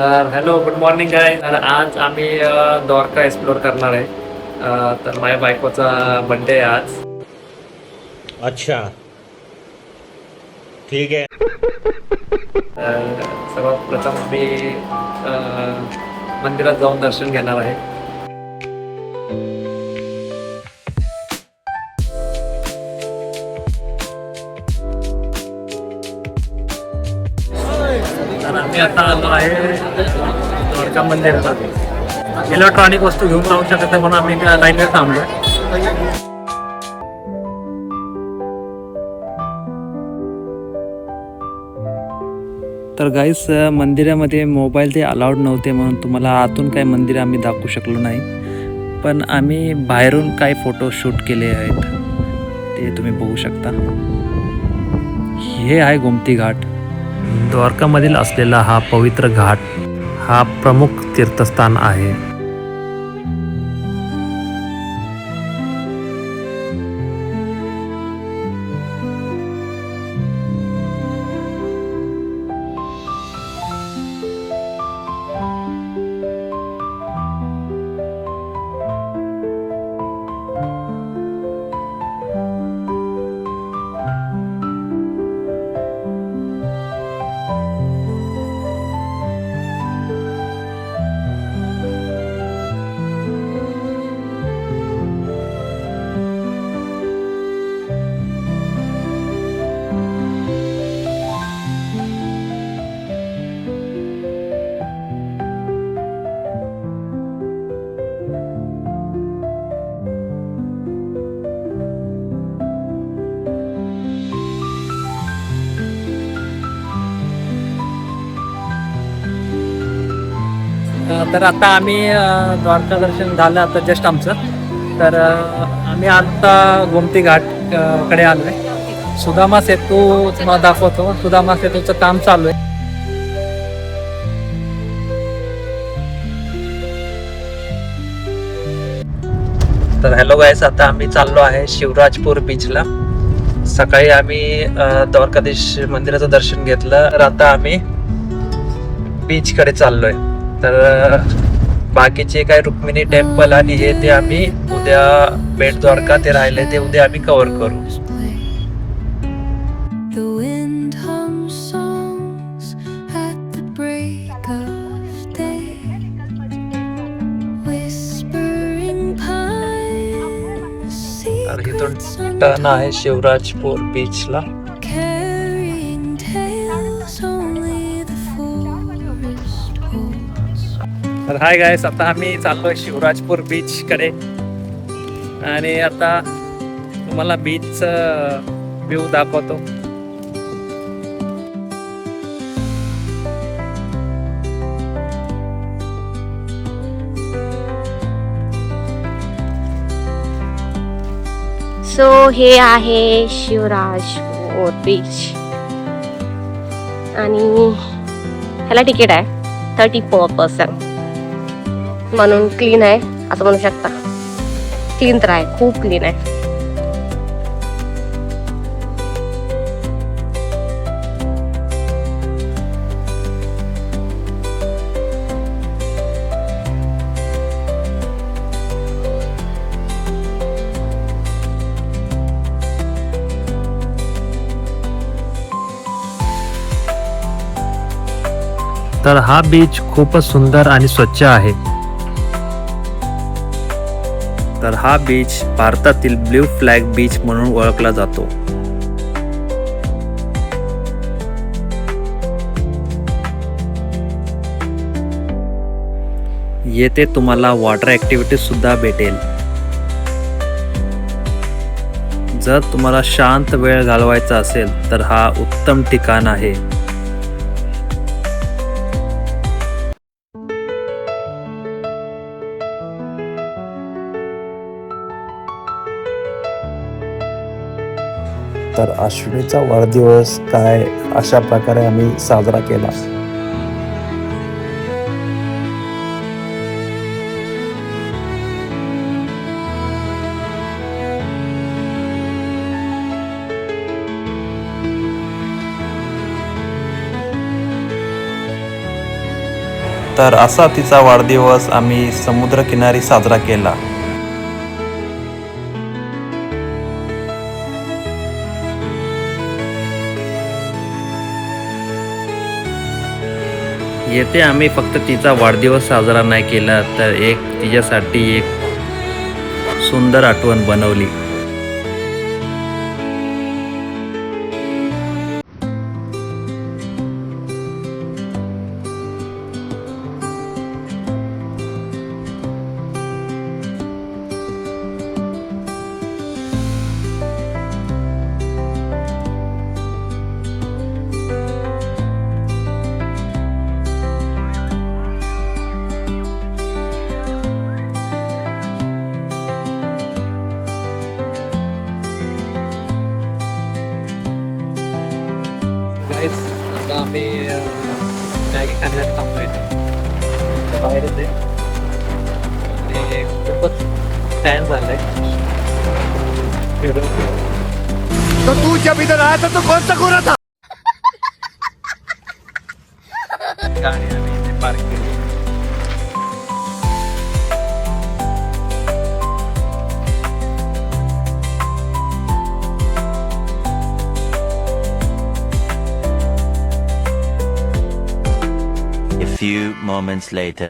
तर hello good morning आहे. तर आज आम्ही द्वारका एक्सप्लोर करणार आहे. तर माझ्या बायकोचा बर्थडे आहे आज. अच्छा ठीक है. सर्वात प्रथम आम्ही मंदिरात जाऊन दर्शन घेणार आहे. तर आम्ही आता आलो आहे द्वारका मंदिरात. इलेक्ट्रॉनिक वस्तू घेऊन राहू शकत नाही म्हणून आम्ही लाईनवर थांबलो. तर गाईस मंदिरामध्ये मोबाईल ते अलाउड नव्हते म्हणून तुम्हाला आतून काय मंदिर आम्ही दाखवू शकलो नाही. पण आम्ही बाहेरून काही फोटो शूट केले आहेत ते तुम्ही बघू शकता. हे आहे गोमती घाट. द्वारकामधील असलेला हा पवित्र घाट हा प्रमुख तीर्थस्थान आहे. तर आता आम्ही द्वारका दर्शन झालं आता जस्ट आमचं. तर आम्ही आता गोमती घाट कडे आलो आहे. सुदामा सेतू तुम्हाला दाखवतो. सुदामा सेतूचं काम चालू आहे. तर हॅलो गाईस, आता आम्ही चाललो आहे शिवराजपूर बीचला. सकाळी आम्ही द्वारकाधीश मंदिराचं दर्शन घेतलं. तर आता आम्ही बीच कडे चाललोय. तर बाकीचे काय रुक्मिणी टेम्पल आणि हे ते आम्ही उद्या बेट द्वारका ते राहिले ते उद्या आम्ही कव्हर करू. The wind hums songs at the break of day, whispering pines, तर इथून secrets टर्न आहे शिवराजपूर बीचला. carrying tales only the forest holds. तर हाय गायस, आता आम्ही चाललोय शिवराजपूर बीच कडे आणि आता तुम्हाला बीचचं व्ह्यू दाखवतो. सो हे आहे शिवराजपूर बीच आणि ह्याला तिकीट आहे 34%. म्हणून क्लीन आहे असं म्हणू शकता. क्लीन तर आहे, खूप क्लीन आहे. तर हा बीच खूपच सुंदर आणि स्वच्छ आहे. तर हा बीच भारतातील ब्ल्यू फ्लॅग बीच म्हणून ओळखला जातो. येथे तुम्हाला वॉटर ऍक्टिव्हिटी सुद्धा भेटेल. जर तुम्हाला शांत वेळ घालवायचा असेल तर हा उत्तम ठिकाण आहे. तर अश्विनीचा वाढदिवस काय अशा प्रकारे आम्ही साजरा केला. तर असा तिचा वाढदिवस आम्ही समुद्रकिनारी साजरा केला. येथे आम्ही फक्त तिचा वाढदिवस साजरा नाही केला, तर एक तिच्यासाठी एक सुंदर आठवण बनवली. आता आम्ही मॅगी खाण्यासाठी थांबलोय बाहेरच आहे आणि खूपच फॅन झालंय. तो तू जब इधर आया था तो कौन सा गोरा था? गाडी आम्ही इथे पार्क केली. A few moments later.